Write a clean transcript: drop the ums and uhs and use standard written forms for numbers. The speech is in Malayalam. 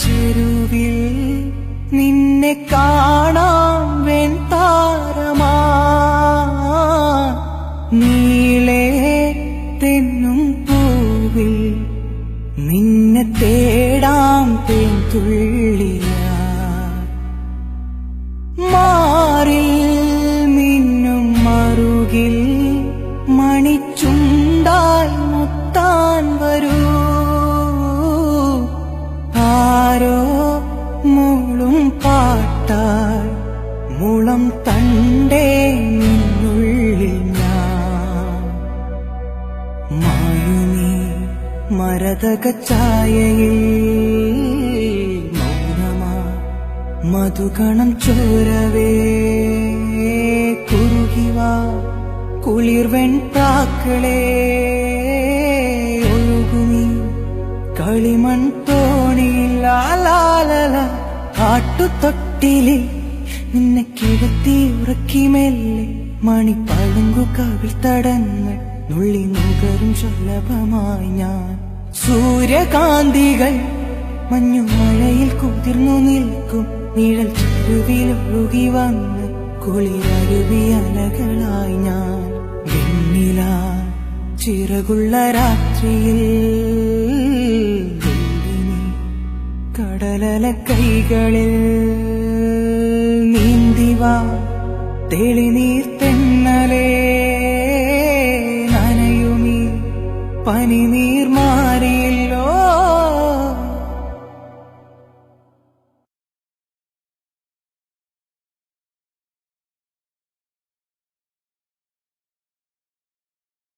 ചെരുവിൽ നിന്നെ കാണാം വെൺതാരമാ നീളേ തെന്നും പൂവിൽ നിന്നെ തേടാം തേൻതുള്ളിയ മാറിൽ മിന്നും മറുകിൽ മണിച്ചുണ്ടായി മുത്താൻ വരൂ ആരോ മൂളും പാട്ടാൽ മുളം തണ്ടേ നിന്നുള്ളിൽ ഞാൻ മായുനീ മരതക ഛായയിൽ മൗനമാ മധുകണം ചോരവേ കുറുകിവാ കുളിർവെൺ പ്രാക്കളേ ഒഴുകുമീ കളിമൺ തോണിയിൽ ആട്ടുതൊട്ടിലിൽ നിന്നെ കിടത്തി ഉറക്കി മെല്ലെ മണിപ്പളുങ്കു കവിൾ തടങ്ങൾ നുള്ളി നുകരും സുലഭമായി ഞാൻ സൂര്യകാന്തികൾ മഞ്ഞുമഴയിൽ കുതിർന്നു നിൽക്കും നിഴൽ ചെരുവിൽ ഒഴുകി വന്ന് കുളിരരുവി അലകളായി ഞാൻ വെണ്ണില ചിറകുള്ള രാത്രിയിൽ കടലല കൈകളിൽ നീന്തിവാ തെളിനീർ തെന്നലേ നനയുമീ പനിനീർ